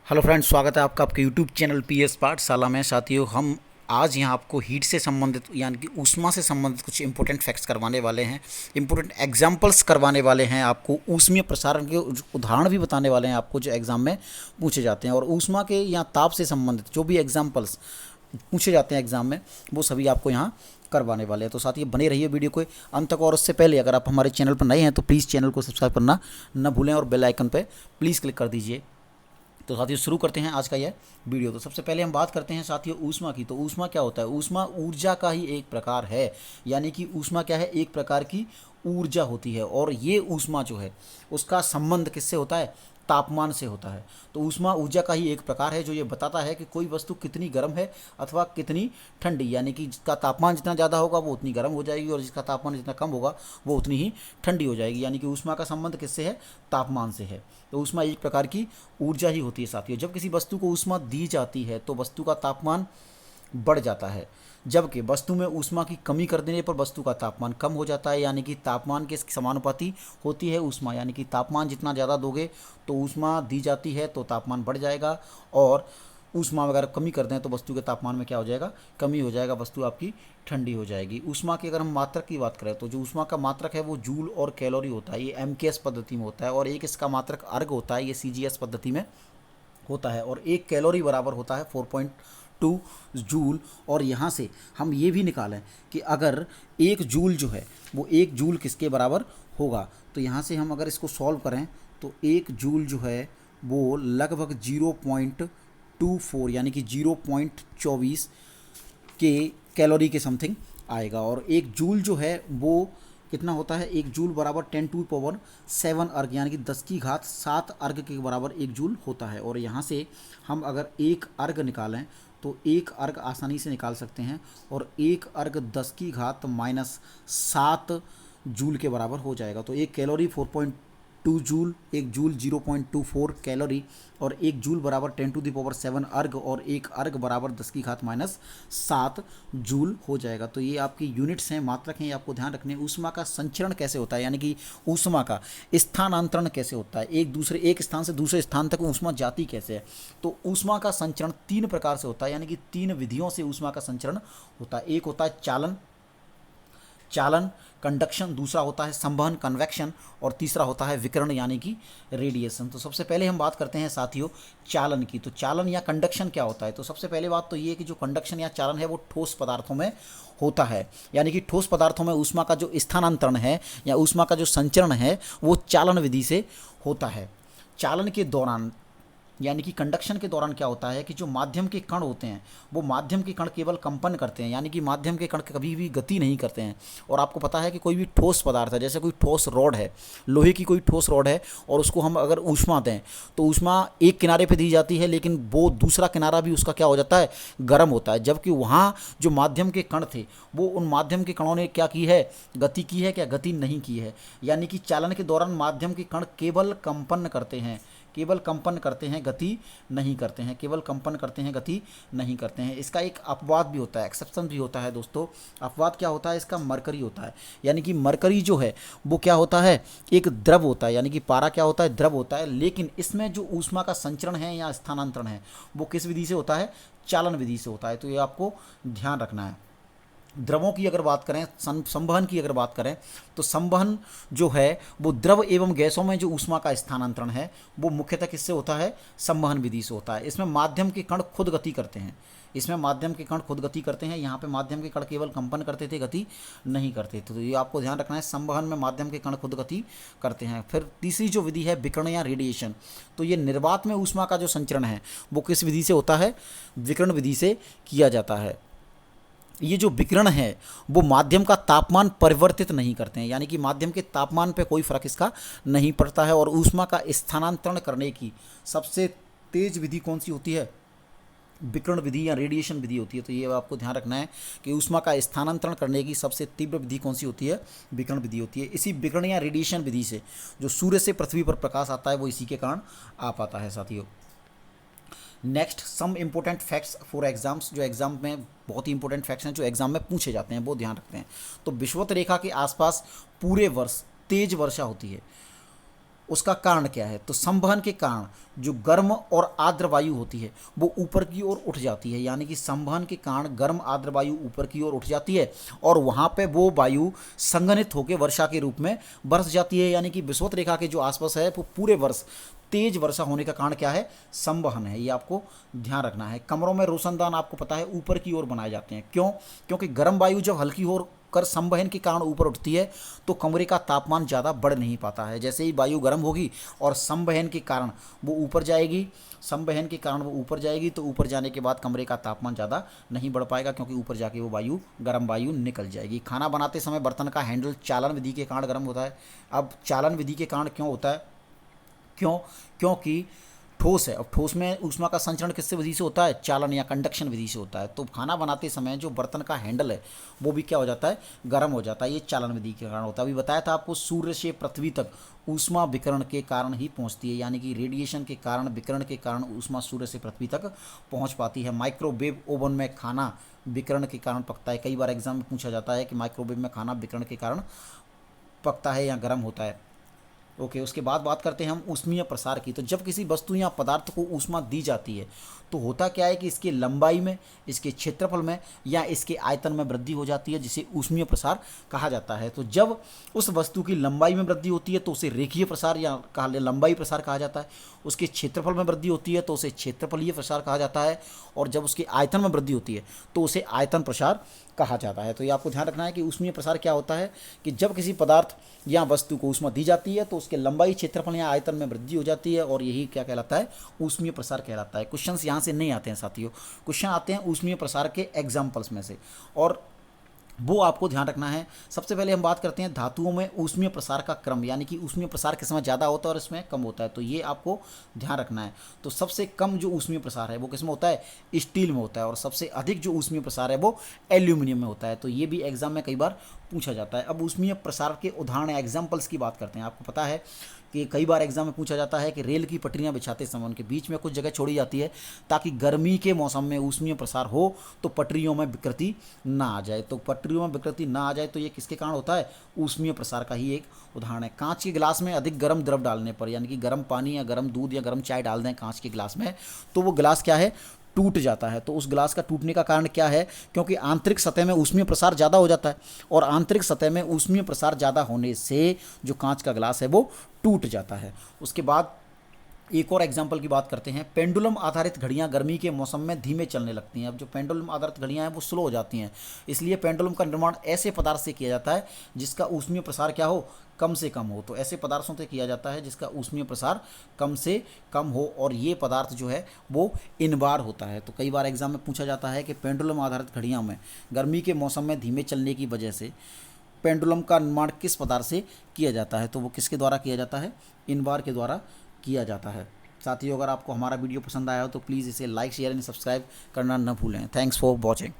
Hello friends, स्वागत है आपका आपके यूट्यूब चैनल पीएस पाठशाला में। साथियों, हम आज यहाँ आपको हीट से संबंधित यानी कि ऊष्मा से संबंधित कुछ इंपॉर्टेंट फैक्ट्स करवाने वाले हैं, इंपॉर्टेंट एग्जांपल्स करवाने वाले हैं। आपको ऊष्मीय प्रसारण के उदाहरण भी बताने वाले हैं आपको, जो एग्ज़ाम में पूछे जाते हैं। और ऊष्मा के या ताप से संबंधित जो भी एग्जाम्पल्स पूछे जाते हैं एग्ज़ाम में, वो सभी आपको यहाँ करवाने वाले हैं। तो साथ ही बने रहिए वीडियो को अंत तक। और उससे पहले अगर आप हमारे चैनल पर नए हैं तो प्लीज़ चैनल को सब्सक्राइब करना न भूलें और बेल आइकन पर प्लीज़ क्लिक कर दीजिए। तो साथियों, शुरू करते हैं आज का यह वीडियो। तो सबसे पहले हम बात करते हैं साथियों ऊष्मा की। तो ऊष्मा क्या होता है? ऊष्मा ऊर्जा का ही एक प्रकार है, यानी कि ऊष्मा क्या है? एक प्रकार की ऊर्जा होती है। और ये ऊष्मा जो है उसका संबंध किससे होता है? तापमान से होता है। तो ऊष्मा ऊर्जा का ही एक प्रकार है जो ये बताता है कि कोई वस्तु कितनी गर्म है अथवा कितनी ठंडी, यानी कि जिसका तापमान जितना ज़्यादा होगा वो उतनी गर्म हो जाएगी और जिसका तापमान जितना कम होगा वो उतनी ही ठंडी हो जाएगी। यानी कि ऊष्मा का संबंध किससे है? तापमान से है। तो ऊष्मा एक प्रकार की ऊर्जा ही होती है साथियों। जब किसी वस्तु को ऊष्मा दी जाती है तो वस्तु का तापमान बढ़ जाता है, जबकि वस्तु में ऊष्मा की कमी कर देने पर वस्तु का तापमान कम हो जाता है। यानी कि तापमान के समानुपाती होती है ऊष्मा, यानी कि तापमान जितना ज़्यादा दोगे तो ऊष्मा दी जाती है तो तापमान बढ़ जाएगा, और ऊष्मा अगर कमी कर दें तो वस्तु के तापमान में क्या हो जाएगा? कमी हो जाएगा, वस्तु आपकी ठंडी हो जाएगी। ऊष्मा की अगर हम मात्रक की बात करें तो जो ऊष्मा का मात्रक है वो जूल और कैलोरी होता है। ये एमकेएस पद्धति में होता है। और एक इसका मात्रक अर्ग होता है, ये सीजीएस पद्धति में होता है। और एक कैलोरी बराबर होता है 4.2 जूल। और यहाँ से हम ये भी निकालें कि अगर एक जूल जो है वो एक जूल किसके बराबर होगा, तो यहाँ से हम अगर इसको सॉल्व करें तो एक जूल जो है वो लगभग 0.24 यानी कि 0.24 के कैलोरी के समथिंग आएगा। और एक जूल जो है वो कितना होता है? एक जूल बराबर 10⁻7 अर्ग, यानी कि 10⁻7 अर्ग के बराबर एक जूल होता है। और यहाँ से हम अगर एक अर्ग निकालें तो एक अर्ग आसानी से निकाल सकते हैं, और एक अर्ग 10⁻⁻7 जूल के बराबर हो जाएगा। तो एक कैलोरी 4.2 जूल, एक जूल 0.24 कैलोरी, और एक जूल बराबर 10⁻7 अर्ग, और एक अर्ग बराबर 10⁻7 जूल हो जाएगा। तो ये आपकी यूनिट्स हैं, मात्रक हैं, ये आपको ध्यान रखने। ऊष्मा का संचरण कैसे होता है, यानी कि ऊष्मा का स्थानांतरण कैसे होता है? एक स्थान से दूसरे स्थान तक ऊष्मा जाती कैसे है? तो ऊष्मा का संचरण 3 प्रकार से होता है, यानी कि 3 विधियों से ऊष्मा का संचरण होता है। एक होता है चालन कंडक्शन, दूसरा होता है संवहन कन्वेक्शन, और तीसरा होता है विकिरण यानी कि रेडिएशन। तो सबसे पहले हम बात करते हैं साथियों चालन की। तो चालन या कंडक्शन क्या होता है? तो सबसे पहले बात तो ये है कि जो कंडक्शन या चालन है वो ठोस पदार्थों में होता है। यानी कि ठोस पदार्थों में ऊष्मा का जो स्थानांतरण है या ऊष्मा का जो संचरण है वो चालन विधि से होता है। चालन के दौरान यानी कि कंडक्शन के दौरान क्या होता है कि जो माध्यम के कण होते हैं वो माध्यम के कण केवल कंपन करते हैं, यानी कि माध्यम के कण कभी भी गति नहीं करते हैं। और आपको पता है कि कोई भी ठोस पदार्थ है, जैसे कोई ठोस रॉड है, लोहे की कोई ठोस रॉड है, और उसको हम अगर ऊष्मा दें तो ऊष्मा एक किनारे पर दी जाती है, लेकिन वो दूसरा किनारा भी उसका क्या हो जाता है? गर्म होता है। जबकि वहाँ जो माध्यम के कण थे वो उन माध्यम के कणों ने क्या की है? गति की है क्या? गति नहीं की है। यानी कि चालन के दौरान माध्यम के कण केवल कंपन करते हैं, केवल कंपन करते हैं, गति नहीं करते हैं। केवल कंपन करते हैं, गति नहीं करते हैं। इसका एक अपवाद भी होता है, एक्सेप्शन भी होता है दोस्तों। अपवाद क्या होता है इसका? मरकरी होता है। यानी कि मरकरी जो है वो क्या होता है? एक द्रव होता है, यानी कि पारा क्या होता है? द्रव होता है। लेकिन इसमें जो ऊष्मा का संचरण है या स्थानांतरण है वो किस विधि से होता है? चालन विधि से होता है। तो ये आपको ध्यान रखना है। द्रवों की अगर बात करें, संवहन की अगर बात करें, तो संवहन जो है वो द्रव एवं गैसों में जो ऊष्मा का स्थानांतरण है वो मुख्यतः किससे होता है? संवहन विधि से होता है। इसमें माध्यम के कण खुद गति करते हैं, इसमें माध्यम के कण खुद गति करते हैं। यहाँ पे माध्यम के कण केवल कंपन करते थे, गति नहीं करते थे। तो ये आपको ध्यान रखना है, संवहन में माध्यम के कण खुद गति करते हैं। फिर तीसरी जो विधि है विकिरण या रेडिएशन, तो ये निर्वात में ऊष्मा का जो संचरण है वो किस विधि से होता है? विकिरण विधि से किया जाता है। ये जो विकिरण है वो माध्यम का तापमान परिवर्तित नहीं करते हैं, यानी कि माध्यम के तापमान पे कोई फर्क इसका नहीं पड़ता है। और ऊष्मा का स्थानांतरण करने की सबसे तेज विधि कौन सी होती है? विकिरण विधि या रेडिएशन विधि होती है। तो ये आपको ध्यान रखना है कि ऊष्मा का स्थानांतरण करने की सबसे तीव्र विधि कौन सी होती है? विकिरण विधि होती है। इसी विकिरण या रेडिएशन विधि से जो सूर्य से पृथ्वी पर प्रकाश आता है वो इसी के कारण आ पाता है साथियों। Next, some important facts for exams, जो एग्जाम में बहुत ही इंपॉर्टेंट फैक्ट्स हैं जो एग्जाम में पूछे जाते हैं वो ध्यान रखते हैं। तो विषुवत रेखा के आसपास पूरे वर्ष तेज वर्षा होती है। उसका कारण क्या है? तो संवहन के कारण जो गर्म और आर्द्र वायु होती है वो ऊपर की ओर उठ जाती है, यानी कि संवहन के कारण गर्म आर्द्र वायु ऊपर की ओर उठ जाती है और वहाँ पे वो वायु संघनित होकर वर्षा के रूप में बरस जाती है, यानी कि विषुवत रेखा के जो आसपास है वो पूरे वर्ष तेज वर्षा होने का कारण क्या है? संवहन है। ये आपको ध्यान रखना है। कमरों में रोशनदान आपको पता है ऊपर की ओर बनाए जाते हैं। क्यों? क्योंकि गर्म वायु जब हल्की हो कर संवहन के कारण ऊपर उठती है तो कमरे का तापमान ज़्यादा बढ़ नहीं पाता है। जैसे ही वायु गर्म होगी और संवहन के कारण वो ऊपर जाएगी, संवहन के कारण वो ऊपर जाएगी तो ऊपर जाने के बाद कमरे का तापमान ज़्यादा नहीं बढ़ पाएगा, क्योंकि ऊपर जाके वो वायु गर्म वायु निकल जाएगी। खाना बनाते समय बर्तन का हैंडल चालन विधि के कारण गर्म होता है। अब चालन विधि के कारण क्यों होता है? क्यों? क्योंकि ठोस है। अब ठोस में ऊष्मा का संचरण किससे विधि से होता है? चालन या कंडक्शन विधि से होता है। तो खाना बनाते समय जो बर्तन का हैंडल है वो भी क्या हो जाता है? गर्म हो जाता है। ये चालन विधि के कारण होता है। अभी बताया था आपको सूर्य से पृथ्वी तक ऊष्मा विकिरण के कारण ही पहुंचती है, यानी कि रेडिएशन के कारण, विकिरण के कारण ऊष्मा सूर्य से पृथ्वी तक पहुंच पाती है। माइक्रोवेव ओवन में खाना विकिरण के कारण पकता है। कई बार एग्जाम में पूछा जाता है कि माइक्रोवेव में खाना विकिरण के कारण पकता है या गर्म होता है। ओके, उसके बाद बात करते हैं हम ऊष्मीय प्रसार की। तो जब किसी वस्तु या पदार्थ को ऊष्मा दी जाती है तो होता क्या है कि इसके लंबाई में, इसके क्षेत्रफल में या इसके आयतन में वृद्धि हो जाती है, जिसे ऊष्मीय प्रसार कहा जाता है। तो जब उस वस्तु की लंबाई में वृद्धि होती है तो उसे रेखीय प्रसार या लंबाई प्रसार कहा जाता है। उसके क्षेत्रफल में वृद्धि होती है तो उसे क्षेत्रफलीय प्रसार कहा जाता है। और जब उसके आयतन में वृद्धि होती है तो उसे आयतन प्रसार कहा जाता है। तो ये आपको ध्यान रखना है कि ऊष्मीय प्रसार क्या होता है कि जब किसी पदार्थ या वस्तु को ऊष्मा दी जाती है तो उसके लंबाई, क्षेत्रफल या आयतन में वृद्धि हो जाती है, और यही क्या कहलाता है? ऊष्मीय प्रसार कहलाता है। क्वेश्चंस यहाँ से नहीं आते हैं साथियों, क्वेश्चन आते हैं ऊष्मीय प्रसार के एग्जाम्पल्स में से, और वो आपको ध्यान रखना है। सबसे पहले हम बात करते हैं धातुओं में ऊष्मीय प्रसार का क्रम, यानी कि ऊष्मीय प्रसार किस में ज़्यादा होता है और इसमें कम होता है, तो ये आपको ध्यान रखना है। तो सबसे कम जो ऊष्मीय प्रसार है वो किस में होता है? स्टील में होता है। और सबसे अधिक जो ऊष्मीय प्रसार है वो एल्यूमिनियम में होता है। तो ये भी एग्जाम में कई बार पूछा जाता है। अब ऊष्मीय प्रसार के उदाहरण एग्जाम्पल्स की बात करते हैं। आपको पता है कि कई बार एग्जाम में पूछा जाता है कि रेल की पटरियां बिछाते समय उनके बीच में कुछ जगह छोड़ी जाती है ताकि गर्मी के मौसम में ऊष्मीय प्रसार हो तो पटरियों में विकृति ना आ जाए। तो पटरियों में विकृति ना आ जाए तो ये किसके कारण होता है? ऊष्मीय प्रसार का ही एक उदाहरण है। कांच के गिलास में अधिक गर्म द्रव डालने पर, यानी कि गर्म पानी या गर्म दूध या गर्म चाय डाल दें कांच के गिलास में, तो वो गिलास क्या है? टूट जाता है। तो उस गिलास का टूटने का कारण क्या है? क्योंकि आंतरिक सतह में ऊष्मीय प्रसार ज़्यादा हो जाता है, और आंतरिक सतह में ऊष्मीय प्रसार ज़्यादा होने से जो कांच का गिलास है वो टूट जाता है। उसके बाद एक और एग्जाम्पल की बात करते हैं। पेंडुलम आधारित घड़ियां गर्मी के मौसम में धीमे चलने लगती हैं। अब जो पेंडुलम आधारित घड़ियां हैं वो स्लो हो जाती हैं, इसलिए पेंडुलम का निर्माण ऐसे पदार्थ से किया जाता है जिसका ऊष्मीय प्रसार क्या हो? कम से कम हो। तो ऐसे पदार्थों से किया जाता है जिसका ऊष्मीय प्रसार कम से कम हो, और ये पदार्थ जो है वो इनबार होता है। तो कई बार एग्जाम में पूछा जाता है कि पेंडुलम आधारित घड़ियां में गर्मी के मौसम में धीमे चलने की वजह से पेंडुलम का निर्माण किस पदार्थ से किया जाता है? तो वो किसके द्वारा किया जाता है? इनबार के द्वारा किया जाता है। साथियों, अगर आपको हमारा वीडियो पसंद आया हो तो प्लीज़ इसे लाइक, शेयर एंड सब्सक्राइब करना न भूलें। Thanks for watching.